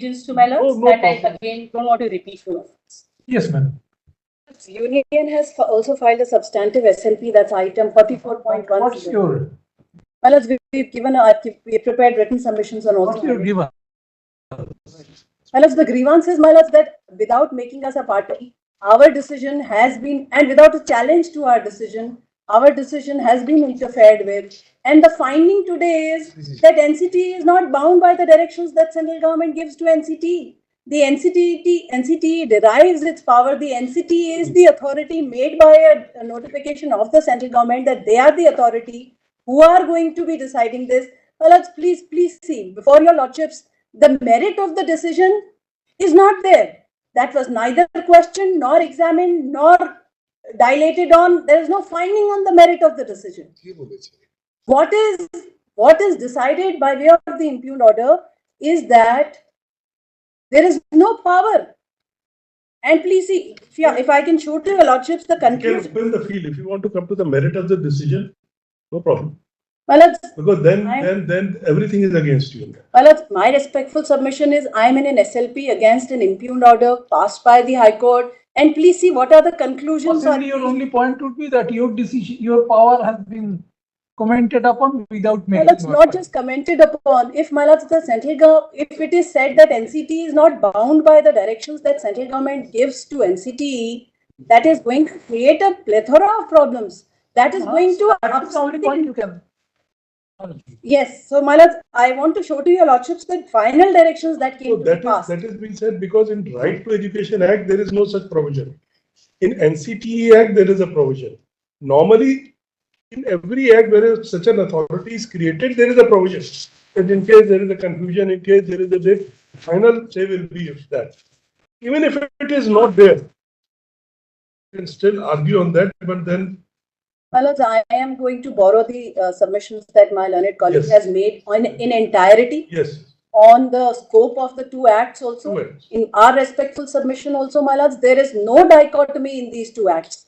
to my lords, No that I problem. again don't want to repeat to. Yes, madam. Union has also filed a substantive SLP, that's item 44.1. What's your? My lords, we've given we prepared written submissions on What's your grievance? My lords, the grievance is, my lords, that without making us a party, our decision has been, and without a challenge to our decision has been interfered with. And the finding today is that NCT is not bound by the directions that central government gives to NCT. The NCT derives its power. The NCT is the authority made by a notification of the central government that they are the authority who are going to be deciding this. Well, let's please see before your lordships, the merit of the decision is not there. That was neither questioned nor examined nor dilated on. There is no finding on the merit of the decision. What is decided by way of the impugned order is that there is no power. And please see, if I can show to your lordships the conclusion. You can spin the field if you want to come to the merit of the decision. No problem. Well, because then everything is against you. Well, my respectful submission is I am in an SLP against an impugned order passed by the High Court. And please see what are the conclusions. Possibly your only point would be that your decision, your power has been commented upon without making. Well, it's not just commented upon. If my lords, the central government, if it is said that NCT is not bound by the directions that central government gives to NCT, that is going to create a plethora of problems. That is going to. That's the only point you can. Yes. So, my lords, I want to show to your lordships the final directions that came to be passed. That is being said because in Right to Education Act there is no such provision. In NCTE Act there is a provision. Normally, in every act where such an authority is created, there is a provision. And in case there is a confusion, in case there is a date, final say will be of that. Even if it is not there, you can still argue on that, but then. My lords, I am going to borrow the submissions that my learned colleague has made in entirety. Yes. On the scope of the two acts also. In our respectful submission also, my lords, there is no dichotomy in these two acts.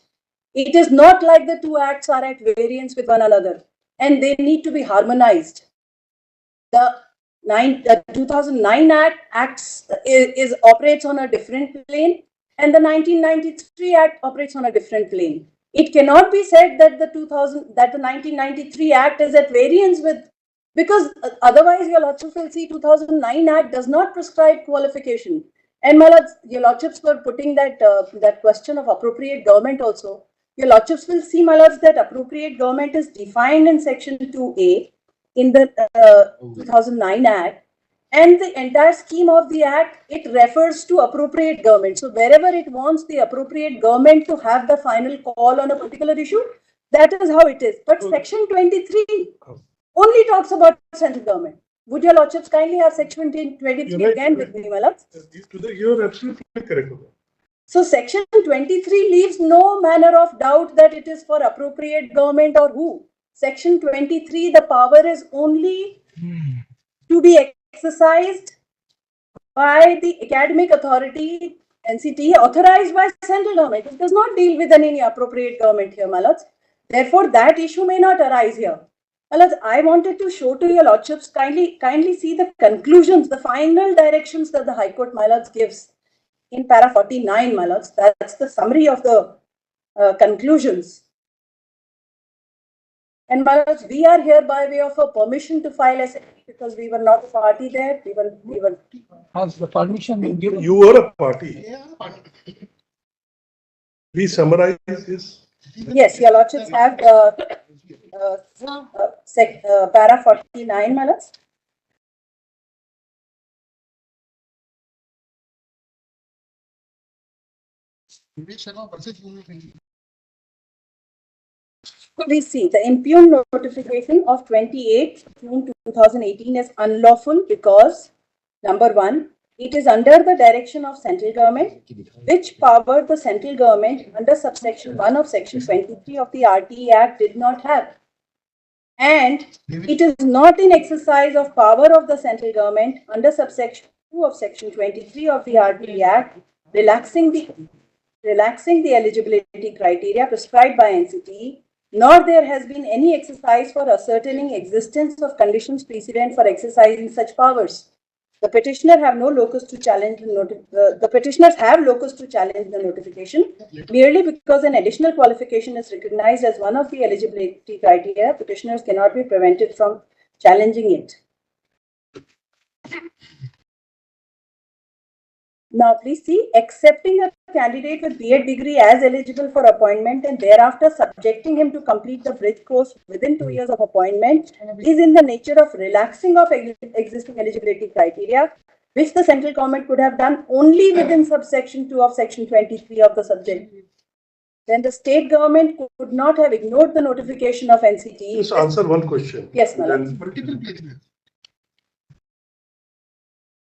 It is not like the two acts are at variance with one another and they need to be harmonized. The 2009 Act operates on a different plane and the 1993 Act operates on a different plane. It cannot be said that the 1993 Act is at variance with, because otherwise your lordships will see 2009 Act does not prescribe qualification. And my lords, your lordships were putting that question of appropriate government also. Your lordships will see, my lords, that appropriate government is defined in section 2A in the 2009 Act. And the entire scheme of the Act, it refers to appropriate government. So wherever it wants the appropriate government to have the final call on a particular issue, that is how it is. But section 23 only talks about central government. Would your lordships kindly have section 23 again with me, my lords? You're absolutely correct. So section 23 leaves no manner of doubt that it is for appropriate government or who. Section 23, the power is only to be exercised by the academic authority, NCT, authorized by central government. It does not deal with any appropriate government here, my lords. Therefore, that issue may not arise here. My lords, I wanted to show to your lordships, kindly see the conclusions, the final directions that the High Court, my lords, gives in para 49, my lords. That's the summary of the conclusions. And my lords, we are here by way of a permission to file SLP because we were not a party there. We were. Has the permission been given? You were a party. Yeah. Please summarize this. Yes, your lordships have para 49, my lords. Please see, the impugned notification of 28 June 2018 is unlawful because, number one, it is under the direction of central government, which power the central government under subsection 1 of section 23 of the RTE Act did not have. And it is not in exercise of power of the central government under subsection 2 of section 23 of the RTE Act, relaxing the eligibility criteria prescribed by NCT, nor there has been any exercise for ascertaining existence of conditions precedent for exercising such powers. The petitioner have no locus to challenge the petitioners have locus to challenge the notification merely because an additional qualification is recognized as one of the eligibility criteria. Petitioners cannot be prevented from challenging it. Now, please see, accepting a candidate with B.Ed degree as eligible for appointment and thereafter subjecting him to complete the bridge course within 2 years of appointment is in the nature of relaxing of existing eligibility criteria, which the central government could have done only within subsection 2 of section 23 of the subject. Then the state government could not have ignored the notification of NCTE. Just answer one question. Yes, madam. Then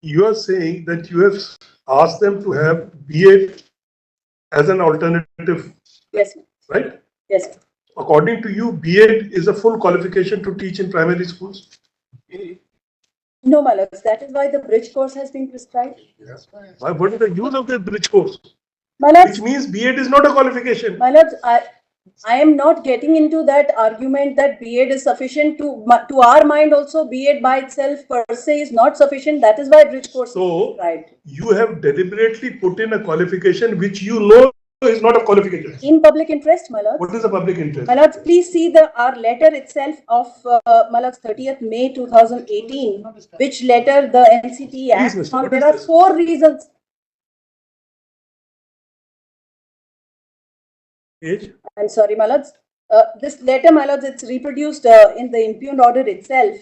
you are saying that you have asked them to have B.Ed as an alternative, Yes, right? yes. According to you, B.Ed is a full qualification to teach in primary schools? No, my lords, that is why the bridge course has been prescribed. Why? What is the use of the bridge course? My lords, Which means B.Ed is not a qualification. my lords, I am not getting into that argument that B.Ed is sufficient to our mind also. B.Ed by itself per se is not sufficient. That is why bridge course So is prescribed. you have deliberately put in a qualification which you know is not a qualification. In public interest, my lords. What is the public interest? My lords, please see our letter itself of my lords 30th May 2018, which letter the NCTE Act. Please, Mr. What There is are this? 4 reasons. Age? I'm sorry, my lords. This letter, my lords, it's reproduced in the impugned order itself.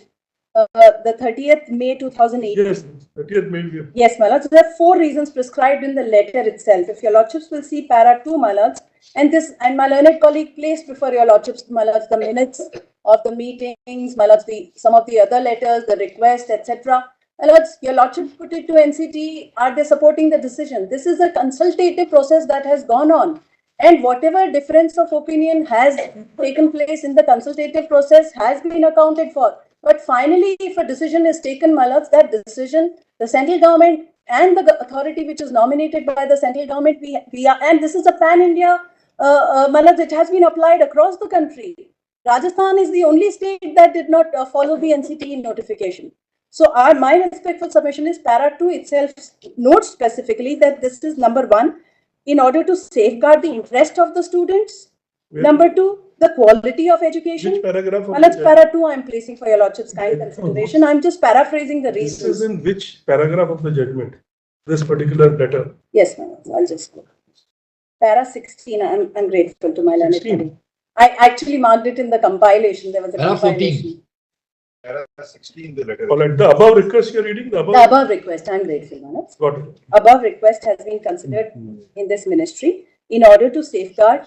The 30th May 2018. Yes, 30th May. Yes, my lords. There are 4 reasons prescribed in the letter itself. If your lordships will see para 2, my lords, and my learned colleague placed before your lordships, my lords, the minutes of the meetings, my lords, some of the other letters, the request, etc. My lords, your lordships put it to NCT. Are they supporting the decision? This is a consultative process that has gone on. And whatever difference of opinion has taken place in the consultative process has been accounted for. But finally, if a decision is taken, my lords, that decision, the central government and the authority which is nominated by the central government, we are, and this is a pan-India, my lords, it has been applied across the country. Rajasthan is the only state that did not follow the NCTE notification. So my respectful submission is para 2 itself notes specifically that this is number 1, in order to safeguard the interest of the students. Where? Number 2, the quality of education. Which paragraph? Well, that's para 2 I'm placing for your lordship's kind consideration. I'm just paraphrasing the This is reasons. in which paragraph of the judgment? This particular letter. Yes, ma'am. I'll just go. Para 16, I'm grateful to my learned 16. colleague. I actually marked it in the compilation. There was a Para 14. compilation. Para 16, the letter. All right, the above request you're reading, the above. The above request, I'm grateful, madam. Got it. Above request has been considered in this ministry in order to safeguard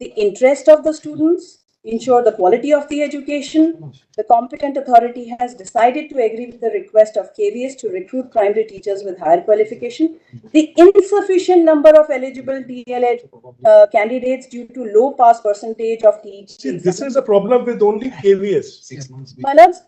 the interest of the students, ensure the quality of the education. The competent authority has decided to agree with the request of KVS to recruit primary teachers with higher qualification. The insufficient number of eligible DLED candidates due to low pass percentage of TET. See, this is a problem with only KVS. 6 months. My lords,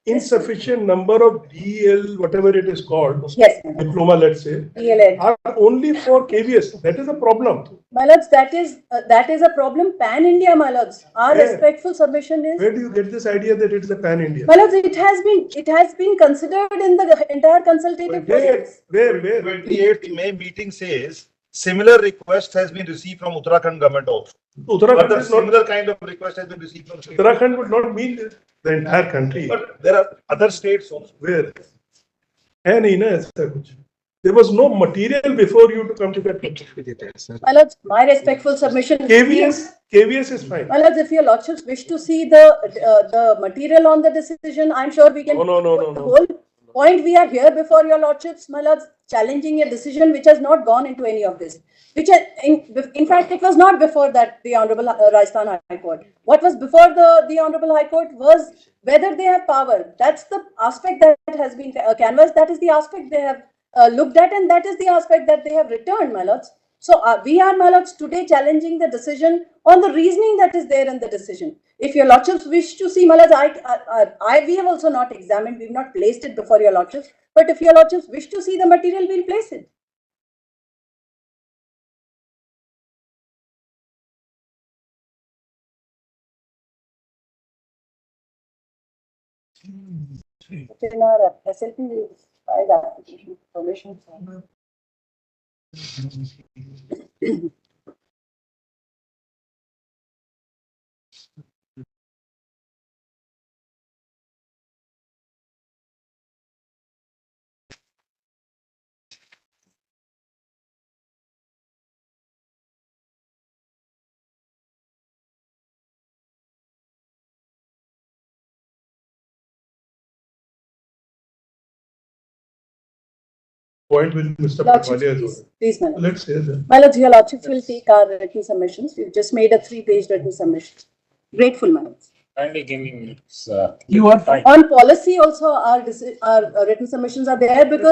Insufficient number of DL, whatever it is called, yes, madam. diploma, let's say, DLED. are only for KVS. That is a problem. My lords, that is a problem pan-India, my lords. Our Where? respectful submission is, Where do you get this idea that it is a pan-India? my lords, it has been considered in the entire consultative process. Where? 28th May meeting says similar request has been received from Uttarakhand government also. But Uttarakhand the is not, similar kind of request has been received from state. Uttarakhand would not mean the entire country. But there are other states also. Where? है नहीं ना ऐसा कुछ. There was no material before you to come to that conclusion. My lords, my respectful submission. KVS is fine. My lords, if your lordships wish to see the material on the decision, I'm sure we can. No. The whole point we are here before your lordships, my lords, challenging a decision which has not gone into any of this. Which in fact, it was not before that the Honorable Rajasthan High Court. What was before the Honorable High Court was whether they have power. That's the aspect that has been canvassed. That is the aspect they have looked at, and that is the aspect that they have returned, my lords. So we are, my lords, today challenging the decision on the reasoning that is there in the decision. If your lordships wish to see, my lords, we have also not examined, we have not placed it before your lordships. But if your lordships wish to see the material, we'll place it. In our SLP, Filed application for permission. Point with Mr. Lordship, Patwalia as please, well. please, my lord. Let's hear that. My lord, your lordship will take our written submissions. We've just made a 3-page written submission. Grateful, my lord. Kindly give me minutes. You are Fine. On policy also, our written submissions are there because